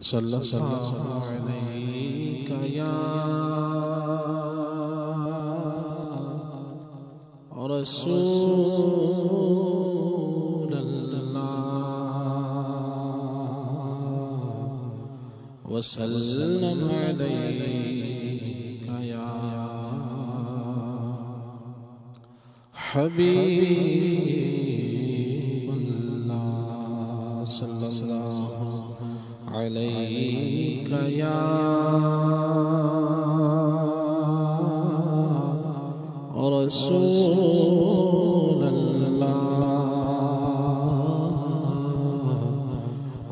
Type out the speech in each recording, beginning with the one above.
صلی اللہ علیہ یا رسول اللہ وسلم علیک یا حبیب اللہ صلی اللہ علیک یا رسول اللہ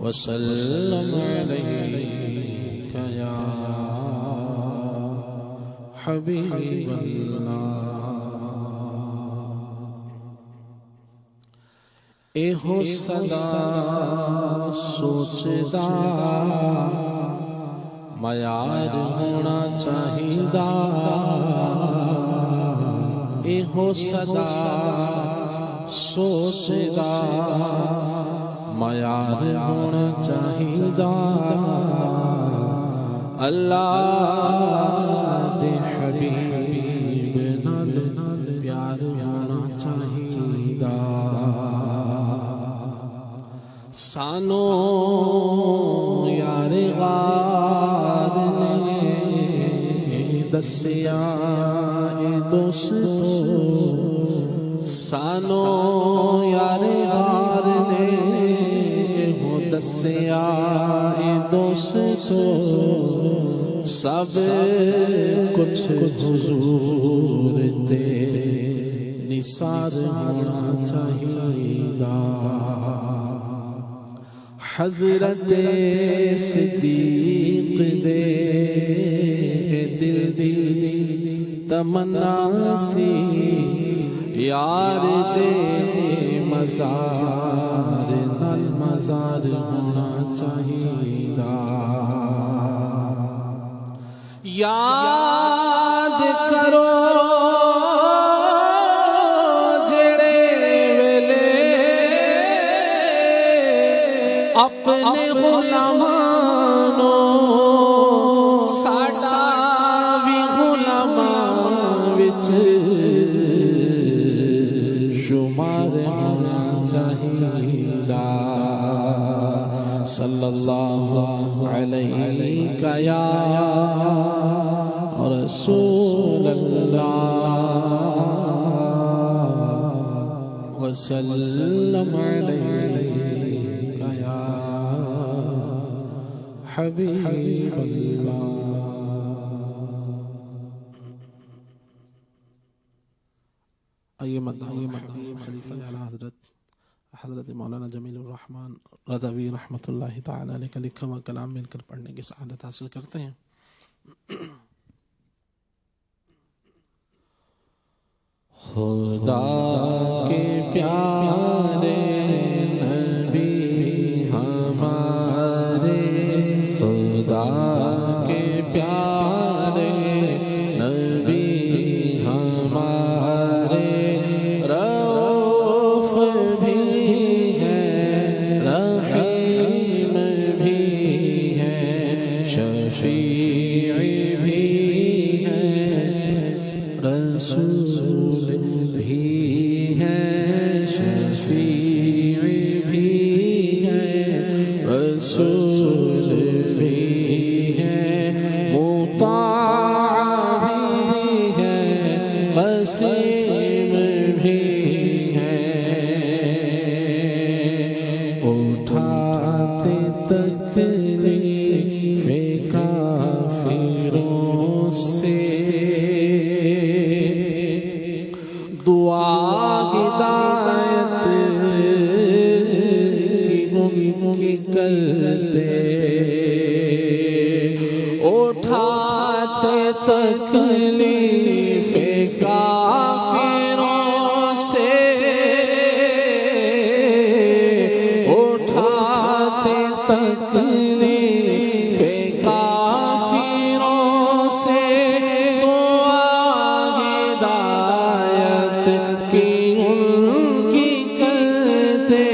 وسلم علیک یا حبیب اللہ ایہو صدا سوچدا معیار ہونا چاہیدا ایہو صدا سوچدا معیار ہونا چاہیدا اللہ دے حبیب نال پیار ہونا چاہیدا سانو یار غار نے دسیا دوستو سانو یار غار نے دسیا دوستو سب کچھ حضور تے نثار ہونا چاہیدا حضرت صدیق دے دل دی تمنا سی یار دے مزار نال مزار ہونا چاہیدا یاد کرو اپنے غلامانوں ساڈا بھی غلاماں وچ شمار ہونا چاہیدا صلی اللہ علیہ یا رسول اللہ وسلم علیہ حبیب اللہ آئیے مدعی خلیفہ اعلیٰ حضرت مولانا جمیل الرحمن رضوی رحمۃ اللہ تعالی علیہ کا لکھا ہوا کلام مل کر پڑھنے کی سعادت حاصل کرتے ہیں خدا کے پیارے کے پیارے نبی ہمارے رؤوف بھی ہیں رحیم بھی ہیں شفیع بھی ہیں رسول بھی ہیں شفیع بھی ہیں رسول وسیم بھی ہیں اٹھاتے تکلیف کافروں سے دعا ہدایت کی کرتے اٹھاتے تکلیف کافروں سے اٹھاتے تکلیف کافروں سے دعا ہدایت کی ان کی کرتے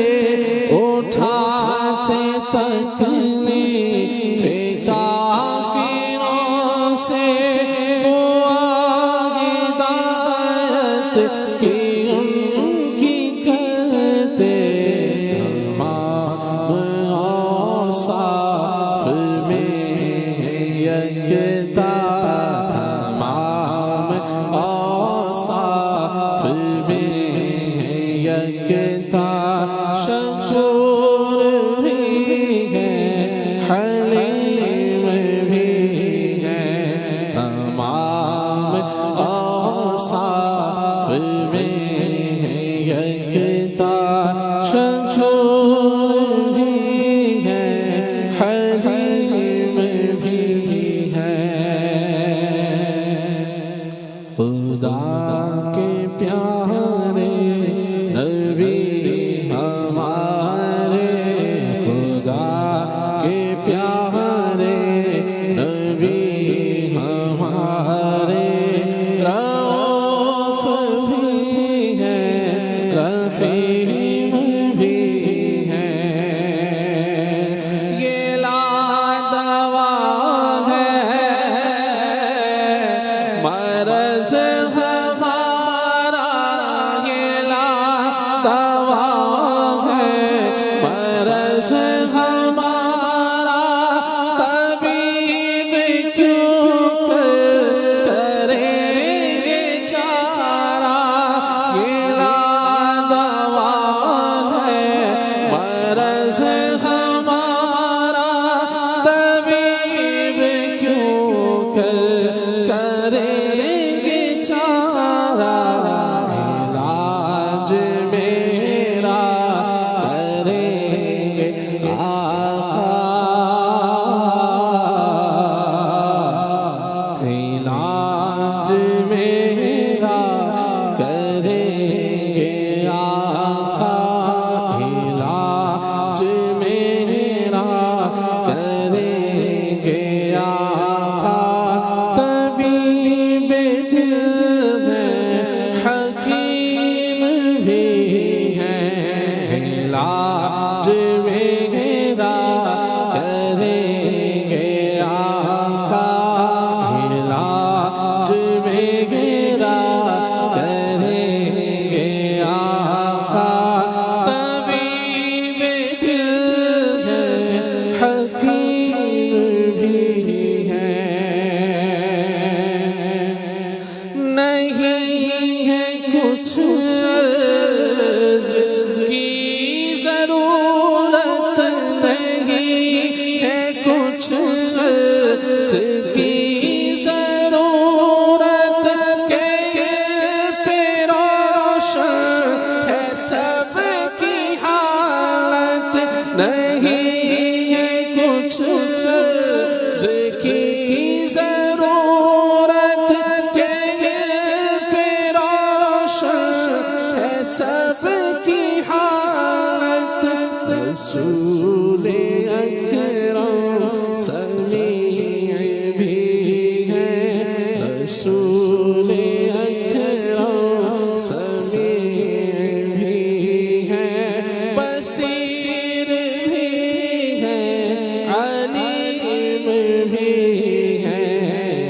اٹھاتے تکلیف اوصاف میں یکتا تمام اوصاف میں یکتا شکور بھی ہے حلیم بھی ہے تمام اوصاف میں یکتا شکور بھی ہے حلیم بھی ہے خدا کے پیارے نبی ہمارے خدا کے پیارے نبی ہمارے رؤوف بھی ہیں رحیم بھی ہیں یہ لا دوا ہے مرض ہمارا یہ لا دوا ہے مرض ہمارا طبیب کیوں کرے گے چارہ یہ لا دوا ہے مرض ہمارا طبیب کیوں کرے گے چارہ علاج میرا کرے گے آقا علاج میرا کرے گے آقا علاج میرا کرے گے آقا طبیب دل ہے حکیم بھی ہے علاج میرا کرے گے آقا علاج میرا کرے گے آقا طبیب دل ہے حکیم بھی ہے نہیں ہے کچھ عرض کی ضرورت نہیں ہے کچھ عرض کی ضرورت کہ پہ روشن ہے سب کی حالت نہیں ہے کچھ عرض کی ضرورت کہ پہ روشن ہے سب کی حالت رسول اکرم سمیع بھی ہے رسول اکرم سمیع بھی ہے بصیر بھی ہے علیم بھی ہے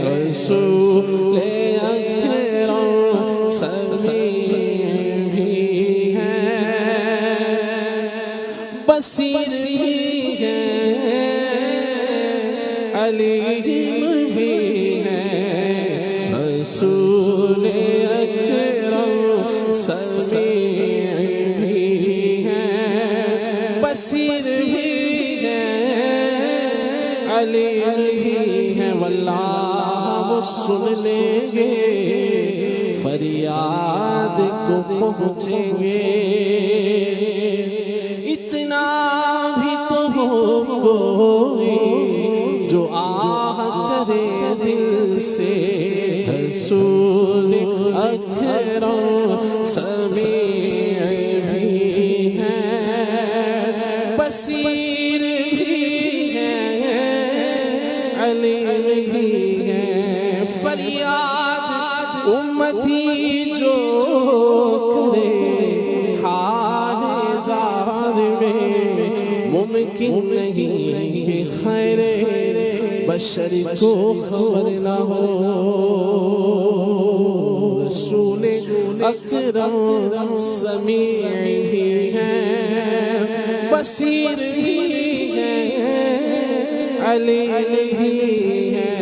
رسول اکرم سمیع بھی ہے بصیر بھی ہے علیم بھی ہے رسول اکرم سمیع بھی ہے بصیر بھی ہے علیم بھی ہے واللہ وہ سن لیں گے فریاد کو پہنچیں گے اتنا بھی تو ہوئی جو آہ کرے دل سے رسول اکرم سمیع بھی ہے بصیر بھی ہے علیم بھی ہے فریاد امتی جو کرے حال زار میں ممکن نہیں کہ خیر بشر کو خبر نہ ہو رسول اکرم سمیع بھی ہے بصیر بھی ہے علی ہی ہے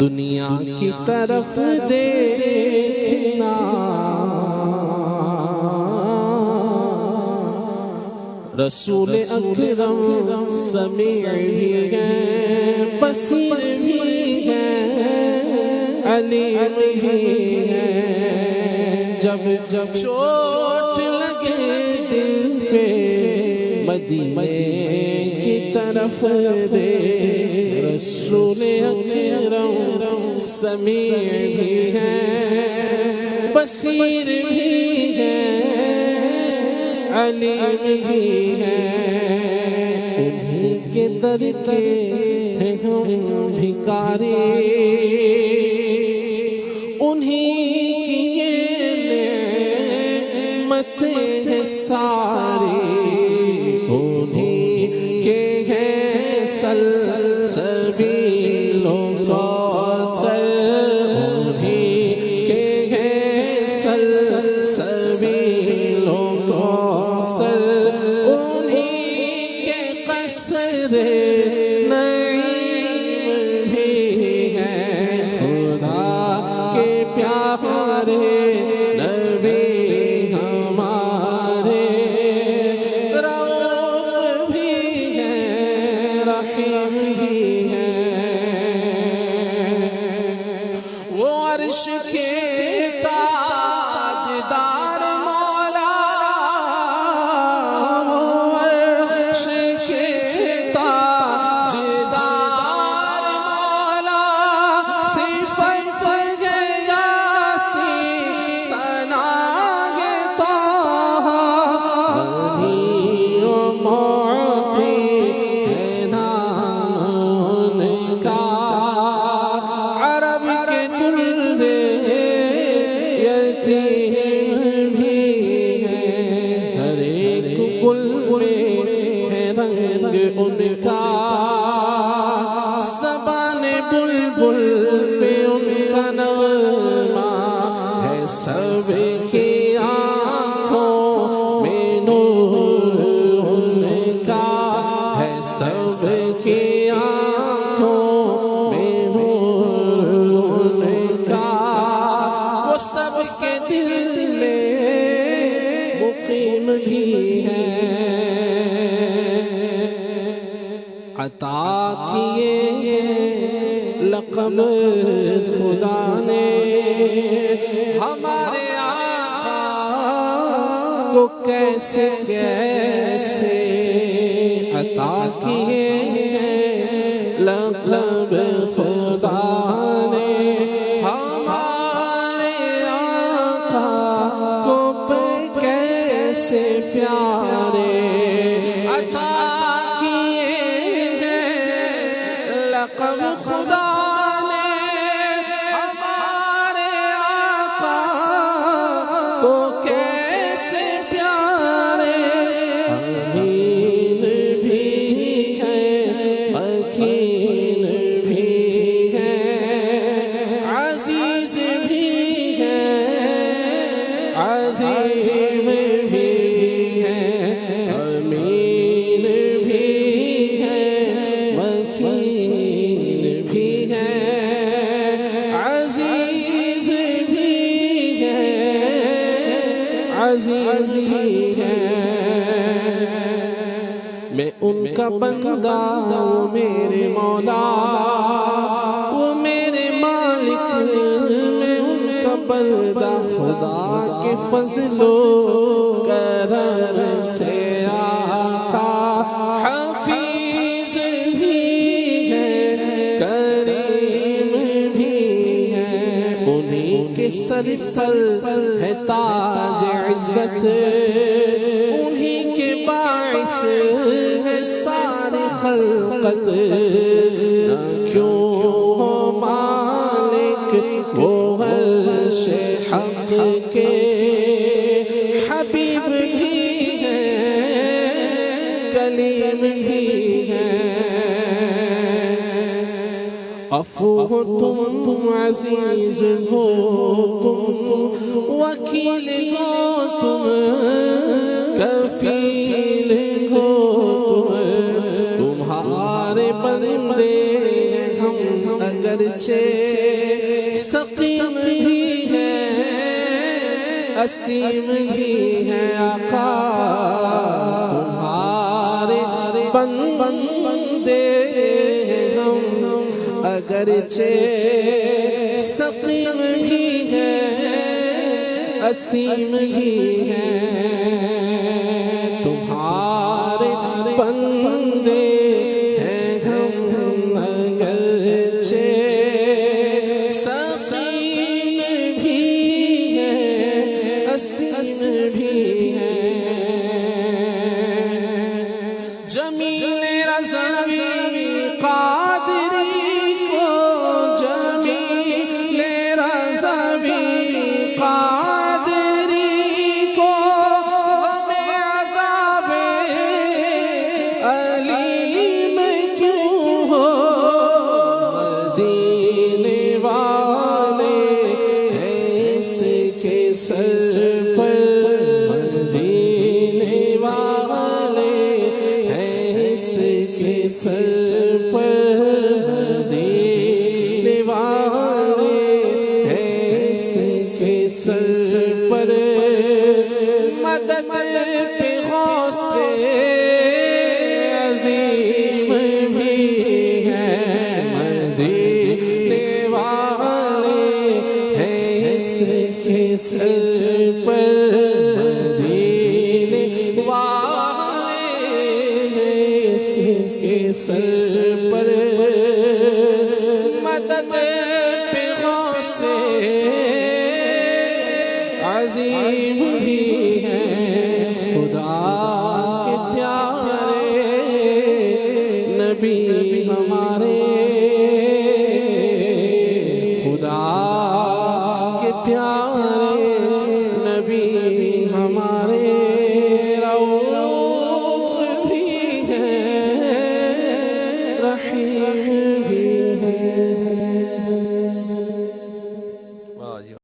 دنیا کی طرف دیکھنا رسول اکرم سمیع بھی ہے بصیر بھی ہے علیم بھی ہے جب چوٹ لگے دل پہ مدینے کی طرف دے رسول اکرم سمیع بھی ہے بصیر بھی ہے علیم بھی ہے انہیں کے در کے ہیں ہم بھکاری انہیں کی یہ نعمتیں ہیں ساری انہیں کے ہیں سلسبیل و کوثر انہیں کے ہیں سلسبیل و کوثر انہیں کے قصر نعیم بھی ہیں خدا کے پیارے نبی ہمارے رؤوف بھی ہیں رحیم بھی ہیں وہ عرش کے تاجدار مولا وہ عرش کے تاجدار مولا صفت گیا سی ثناء طه غنی و معطی ہے نام ان کا عرب کے درے یتیم بھی ہے ہر ایک گل میں ہے رنگ ان کا زبان بلبل پہ ان کا نغمہ ہے سب کی آنکھوں میں نور ان کا ہے سب کی آنکھوں میں نور ان کا وہ سب کے دل میں مقیم بھی ہے عطا کیے لقب خدا نے ہمارے آقا کو کیسے کیسے عطا کیے لقب خدا نے ہمارے آقا کو کیسے پیارے عطا کیے لقب خدا نے ہمارے آقا کو کیسے پیارے امین بھی ہے مکین بھی ہے عزیز بھی ہے عظیم بھی ہے امین بھی ہے مکین بھی ہے عزیز بھی ہے عزیز بھی ہے میں ان کا بندہ وہ میرے مولا وہ میرے مالک میں ان کا بندہ خدا کے فضل و کرم سے آقا حفیظ بھی ہے کریم بھی ہے انہیں کے سر ہے تاج عزت انہیں کے باعث ہے ساری خلقت نہ کیوں ہو مالک وہ عرش حق کے حبیب بھی ہے کلیم بھی ہے عفو ہو تم عزیز ہو تم وکیل ہو تم کفیل ہو تم بندے ہم اگرچہ سقیم بھی ہیں اسیم بھی ہیں آقا تمہارے بندے ہم اگرچہ سقیم بھی ہیں اسیم بھی ہیں تمہارے بندے ہیں ہم اگرچہ سقیم بھی ہیں اسیم بھی ہیں جمیل رضوی قادری کو جمیل رضوی سر پر مدینے والے ہیں اس کے سر پر مدینے والے ہیں اس کے سر پر مدد پہ غوث عظیم بھی ہیں مدینے والے ہیں اس کے سر پر مدینے والے اس کے سر پر مدد پہ غوث عظیم بھی